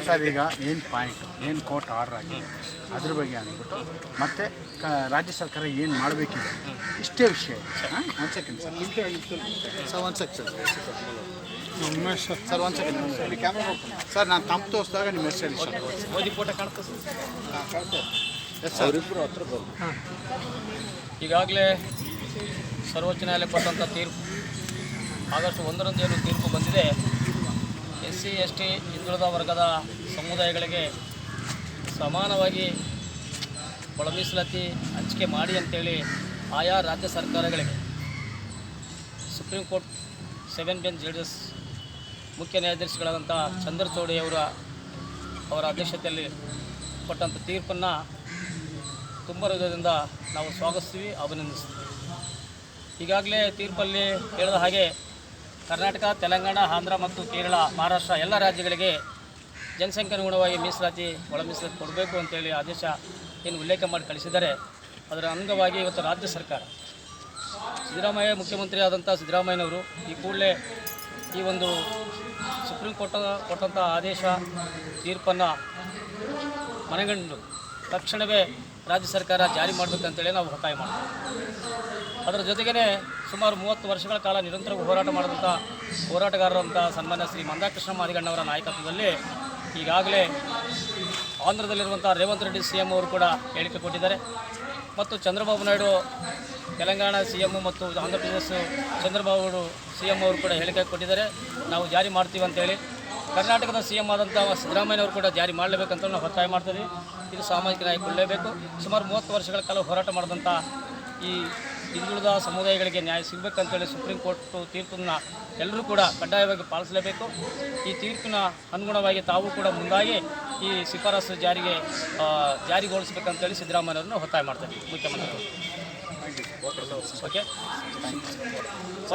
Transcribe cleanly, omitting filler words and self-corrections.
Sir ಈಗ ಏನು point ಏನು ಕೋರ್ಟ್ ಆರ್ಡರ್ ಆಗಿದೆ ಅದ್ರ ಬಗ್ಗೆ ಅಂದ್ಬಿಟ್ಟು ಮತ್ತೆ ರಾಜ್ಯ ಸರ್ಕಾರ ಏನು ಮಾಡಬೇಕಿದೆ ಇಷ್ಟೇ ವಿಷಯ. ಒಂದು ಸೆಕೆಂಡ್ ಸರ್ ಒಂದು ಸೆಕೆಂಡ್ ಸರ್ ಒಂದು ಸೆಕೆಂಡ್ ಕ್ಯಾಮ್ರಾ ಸರ್ ನಾನು ತಮ್ಮ ತೋರಿಸಿದಾಗ ನಿಮ್ಮ ಹೆಸರು ಹೇಳಿ ಸರ್. ಮೋದಿ ಫೋಟೋ ಕಾಣ್ತಾ ಎಸ್ ಸರ್ ಇಬ್ಬರು ಹತ್ರ ಬರು. ಈಗಾಗಲೇ ಸರ್ವೋಚ್ಚ ನ್ಯಾಯಾಲಯ ಕೊಟ್ಟಂಥ ತೀರ್ಪು ಆಗಸ್ಟ್ 1ರಂದು ಏನು ತೀರ್ಪು ಬಂದಿದೆ, SC ST ಹಿಂದುಳಿದ ವರ್ಗದ ಸಮುದಾಯಗಳಿಗೆ ಸಮಾನವಾಗಿ ಒಳ ಮೀಸಲಾತಿ ಹಂಚಿಕೆ ಮಾಡಿ ಅಂತೇಳಿ ಆಯಾ ರಾಜ್ಯ ಸರ್ಕಾರಗಳಿಗೆ ಸುಪ್ರೀಂ ಕೋರ್ಟ್ 7 ಬೆಂಚ್ ಜಡ್ಜಸ್ ಮುಖ್ಯ ನ್ಯಾಯಾಧೀಶಗಳಾದಂಥ ಚಂದ್ರಚೂಡಿ ಅವರ ಅಧ್ಯಕ್ಷತೆಯಲ್ಲಿ ಕೊಟ್ಟಂಥ ತೀರ್ಪನ್ನು ತುಂಬ ಹೃದಯದಿಂದ ನಾವು ಸ್ವಾಗತಿಸ್ತೀವಿ, ಅಭಿನಂದಿಸ್ತೀವಿ. ಈಗಾಗಲೇ ತೀರ್ಪಲ್ಲಿ ಹೇಳಿದ ಹಾಗೆ ಕರ್ನಾಟಕ, ತೆಲಂಗಾಣ, ಆಂಧ್ರ ಮತ್ತು ಕೇರಳ, ಮಹಾರಾಷ್ಟ್ರ ಎಲ್ಲ ರಾಜ್ಯಗಳಿಗೆ ಜನಸಂಖ್ಯೆ ಅನುಗುಣವಾಗಿ ಮೀಸಲಾತಿ ಒಳ ಮೀಸಲಾತಿ ಕೊಡಬೇಕು ಅಂತೇಳಿ ಆದೇಶ ಏನು ಉಲ್ಲೇಖ ಮಾಡಿ ಕಳಿಸಿದ್ದಾರೆ. ಅದರ ಅಂಗವಾಗಿ ಇವತ್ತು ರಾಜ್ಯ ಸರ್ಕಾರ ಸಿದ್ದರಾಮಯ್ಯ ಮುಖ್ಯಮಂತ್ರಿ ಆದಂಥ ಸಿದ್ದರಾಮಯ್ಯನವರು ಈ ಕೂಡಲೇ ಈ ಒಂದು ಸುಪ್ರೀಂ ಕೋರ್ಟ್ ಕೊಟ್ಟಂಥ ಆದೇಶ ತೀರ್ಪನ್ನು ಮನಗಂಡು ತಕ್ಷಣವೇ ರಾಜ್ಯ ಸರ್ಕಾರ ಜಾರಿ ಮಾಡಬೇಕಂತೇಳಿ ನಾವು ಒತ್ತಾಯ ಮಾಡ್ತೀವಿ. ಅದರ ಜೊತೆಗೇ ಸುಮಾರು 30 ವರ್ಷಗಳ ಕಾಲ ನಿರಂತರ ಹೋರಾಟ ಮಾಡಿದಂಥ ಹೋರಾಟಗಾರರಂಥ ಸನ್ಮಾನ್ಯ ಶ್ರೀ ಮಂದಾಕೃಷ್ಣ ಮಾದಿಗಣ್ಣವರ ನಾಯಕತ್ವದಲ್ಲಿ ಈಗಾಗಲೇ ಆಂಧ್ರದಲ್ಲಿರುವಂಥ ರೇವಂತ್ ರೆಡ್ಡಿ CM ಅವರು ಕೂಡ ಹೇಳಿಕೆ ಕೊಟ್ಟಿದ್ದಾರೆ ಮತ್ತು ಚಂದ್ರಬಾಬು ನಾಯ್ಡು ತೆಲಂಗಾಣ CM ಮತ್ತು ಆಂಧ್ರ ಪ್ರದೇಶ ಚಂದ್ರಬಾಬು CM ಅವರು ಕೂಡ ಹೇಳಿಕೆ ಕೊಟ್ಟಿದ್ದಾರೆ, ನಾವು ಜಾರಿ ಮಾಡ್ತೀವಿ ಅಂತೇಳಿ. ಕರ್ನಾಟಕದ CM ಆದಂಥ ಸಿದ್ದರಾಮಯ್ಯನವರು ಕೂಡ ಜಾರಿ ಮಾಡಲೇಬೇಕಂತ ನಾವು ಒತ್ತಾಯ ಮಾಡ್ತೀವಿ. ಇದು ಸಾಮಾಜಿಕ ನ್ಯಾಯ ಕೊಡಲೇಬೇಕು. ಸುಮಾರು 30 ವರ್ಷಗಳ ಕಾಲ ಹೋರಾಟ ಮಾಡಿದಂಥ ಈ ಹಿಂದುಳಿದ ಸಮುದಾಯಗಳಿಗೆ ನ್ಯಾಯ ಸಿಗಬೇಕಂತೇಳಿ ಸುಪ್ರೀಂ ಕೋರ್ಟ್ ತೀರ್ಪನ್ನು ಎಲ್ಲರೂ ಕೂಡ ಕಡ್ಡಾಯವಾಗಿ ಪಾಲಿಸಲೇಬೇಕು. ಈ ತೀರ್ಪಿನ ಅನುಗುಣವಾಗಿ ತಾವು ಕೂಡ ಮುಂದಾಗಿ ಈ ಶಿಫಾರಸು ಜಾರಿಗೊಳಿಸಬೇಕಂತೇಳಿ ಸಿದ್ದರಾಮಯ್ಯವ್ರನ್ನ ಒತ್ತಾಯ ಮಾಡ್ತಾರೆ ಮುಖ್ಯಮಂತ್ರಿಗಳು. ಓಕೆ.